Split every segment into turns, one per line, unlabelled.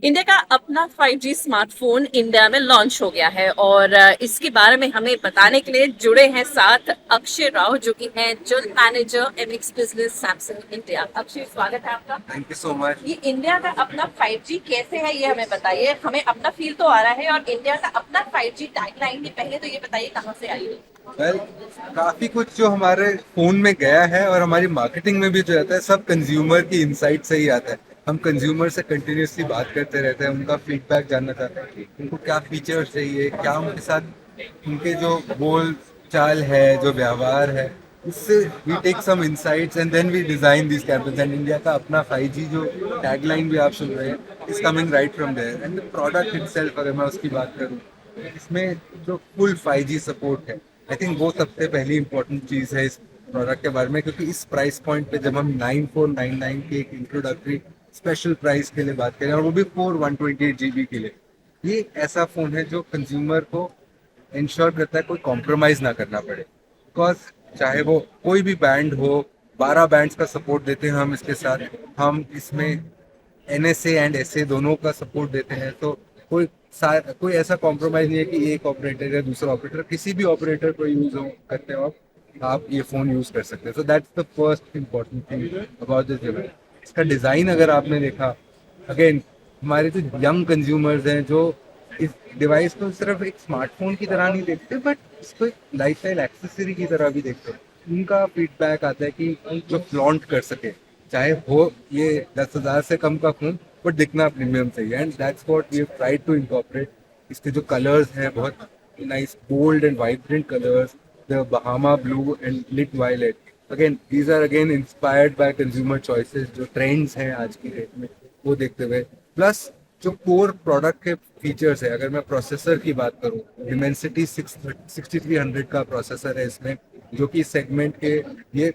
India का अपना 5G smartphone India में लॉन्च हो गया है और इसके बारे में हमें बताने के लिए जुड़े हैं साथ अक्षय राव जो कि हैं general manager MX business Samsung India. Akshay, स्वागत है आपका।
Thank you so much.
ये इंडिया का अपना 5G कैसे है ये हमें बताइए। हमें अपना फील तो आ रहा है और इंडिया का अपना 5G टैगलाइन के पहले तो ये बताइए कहाँ से आई है।
वेल, काफी कुछ जो हमारे फोन में गया है और हमारी मार्केटिंग में भी जो आता है सब कंज्यूमर की इनसाइट से ही आता है। हम कंज्यूमर से कंटिन्यूसली बात करते रहते हैं, उनका फीडबैक जानना चाहते हैं, उनको क्या फीचर्स चाहिए, क्या उनके साथ उनके जो बोल चाल है, जो व्यवहार है, उससे we take some insights and then we design this campaigns. And India का अपना 5G जो टैगलाइन भी आप सुन रहे हैं is coming right from there. And the product itself, अगर मैं उसकी बात करूं, इसमें जो फुल 5G सपोर्ट है, आई थिंक वो सबसे पहली इंपॉर्टेंट चीज़ है इस प्रोडक्ट के बारे में। क्योंकि इस प्राइस पॉइंट पे जब हम 9499 के एक इंट्रोडक्टरी स्पेशल प्राइस के लिए बात करें, और वो भी 4/128 GB के लिए, ये ऐसा फ़ोन है जो कंज्यूमर को इंश्योर करता है कोई कॉम्प्रोमाइज़ ना करना पड़े। बिकॉज चाहे वो कोई भी बैंड हो, 12 बैंड्स का सपोर्ट देते हैं हम इसके साथ। हम इसमें NSA एंड SA दोनों का सपोर्ट देते हैं। तो कोई ऐसा कॉम्प्रोमाइज नहीं है कि एक ऑपरेटर या दूसरा ऑपरेटर, किसी भी ऑपरेटर को यूज हो करते हो आप ये फोन यूज कर सकते हैं। So that's the first important thing about this device. इसका डिजाइन अगर आपने देखा, अगेन, हमारे जो यंग कंज्यूमर्स हैं जो इस डिवाइस को सिर्फ एक स्मार्टफोन की तरह नहीं देखते, बट इसको एक लाइफस्टाइल एक्सेसरी की तरह भी देखते हैं। उनका फीडबैक आता है कि जो फ्लॉन्ट कर सके, चाहे हो ये 10,000 से कम का फोन, बट दिखना प्रीमियम चाहिए। And that's what we have tried to incorporate. इसके जो कलर्स हैं बहुत nice, bold and vibrant colours, the Bahama blue and lit violet. Again these are again inspired by consumer choices, जो trends हैं आज की डेट में वो देखते हुए। प्लस जो कोर प्रोडक्ट के फीचर्स है, अगर मैं प्रोसेसर की बात करूं, डिमेंसिटी 6300 का प्रोसेसर है इसमें, जो कि सेगमेंट के ये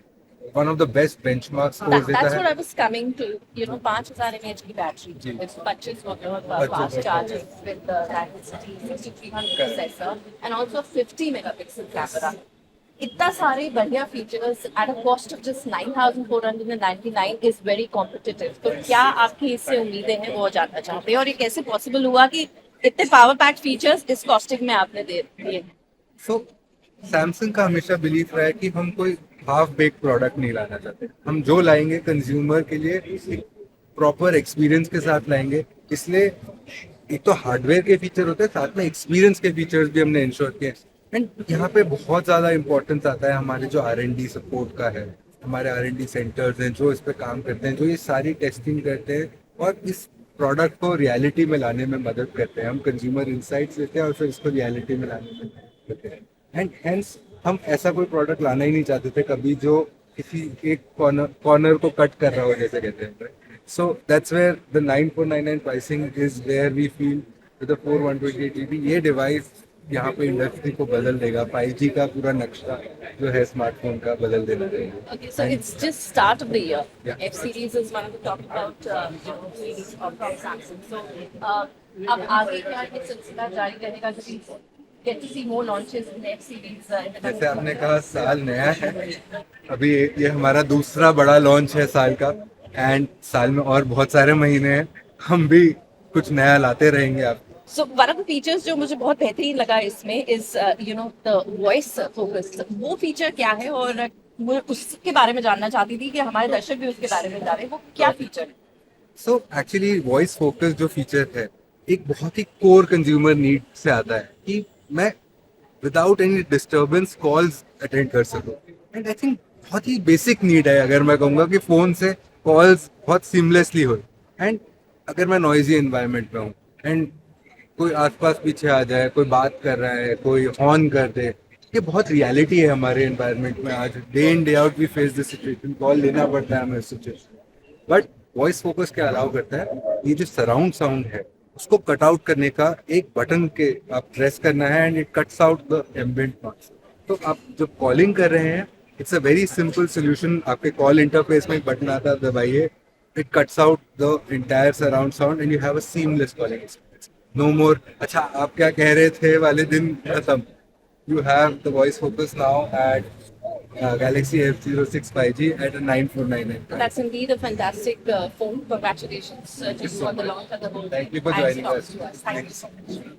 one of the best benchmark score देता
That's
है।
what I was coming to. 5000 mAh की battery
ji,
with 25 watt fast
25
charging with the Dimensity 6300 processor and also 50 megapixel camera. इतना सारे बढ़िया features at a cost of just 9499 is very competitive. तो क्या आपकी इससे उम्मीदें हैं वो जानना चाहते हैं और ये कैसे पॉसिबल हुआ कि इतने पावर पैक फीचर्स इस कॉस्टिंग में आपने दे दिए।
सो सैमसंग का हमेशा बिलीफ रहा है कि हम कोई हाफ बेक प्रोडक्ट नहीं लाना चाहते। हम जो लाएंगे कंज्यूमर के लिए एक प्रॉपर एक्सपीरियंस के साथ लाएंगे। इसलिए एक तो हार्डवेयर के फीचर होते हैं, साथ में एक्सपीरियंस के फीचर्स भी हमने इंश्योर किए। एंड यहाँ पे बहुत ज़्यादा इंपॉर्टेंस आता है हमारे जो R&D सपोर्ट का है। हमारे R&D सेंटर्स हैं जो इस पे काम करते हैं, जो ये सारी टेस्टिंग करते हैं और इस प्रोडक्ट को रियलिटी में लाने में मदद करते हैं। हम कंज्यूमर इंसाइट्स लेते हैं और फिर इसको रियलिटी में लाने में मदद करते हैं। एंड हेंस हम ऐसा कोई प्रोडक्ट लाना ही नहीं चाहते थे कभी जो किसी एक कॉर्नर को कट कर रहा हो, जैसे कहते हैं। So that's where the 9499 pricing is where we feel with the 4/128 GB ये डिवाइस यहाँ पे इंडस्ट्री को बदल देगा। 5G का पूरा नक्शा जो है स्मार्टफोन का बदल देना चाहिए।
Okay, so it's just start of the year.
Yeah.
F series is one of the top about series from Samsung. So अब आगे क्या ये सिलसिला जारी रहेगा? Get to see more launches in F series.
जैसे आपने कहा, साल नया है, अभी ये हमारा दूसरा बड़ा लॉन्च है साल का। एंड साल में और बहुत सारे महीने हैं, हम भी कुछ नया लाते रहेंगे। आप
So one of the features जो मुझे बहुत बेहतरीन लगा इसमें is the voice focus. वो फीचर क्या है और मैं उसके बारे में जानना चाहती थी कि हमारे दर्शक भी उसके बारे में जाने वो क्या फीचर है।
सो एक्चुअली वॉइस फोकस जो फीचर है, एक बहुत ही कोर कंज्यूमर नीड से आता है कि मैं without any disturbance calls attend कर सकूं। एंड आई थिंक बहुत ही बेसिक नीड है, अगर मैं कहूँगा कि फ़ोन से कॉल्स बहुत सीमलेसली हो। एंड अगर मैं नॉइजी एनवायरनमेंट में हूँ एंड कोई आसपास पीछे आ जाए, कोई बात कर रहा है, कोई हॉर्न कर दे, ये बहुत रियलिटी है हमारे एनवायरनमेंट में। आज day in day out we face this situation, call लेना पड़ता है हमें सिचुएशन। बट वॉइस फोकस क्या अलाउ करता है, ये जो सराउंड साउंड है उसको कट आउट करने का एक बटन के आप प्रेस करना है and it cuts out the ambient noise. तो आप जब कॉलिंग कर रहे हैं, it's a very simple solution. आपके कॉल इंटरफेस में एक बटन आता है, दबाइए, it cuts out the entire surround sound and you have a seamless calling experience. No more अच्छा आप क्या कह रहे थे वाले दिन खत्म। You have the voice focus now at Galaxy F06 5G at a 949 price.
That's indeed a fantastic phone. Congratulations to you on the launch of the whole
Thank you for
ice
joining
talk
us.
to us. Thank you so much.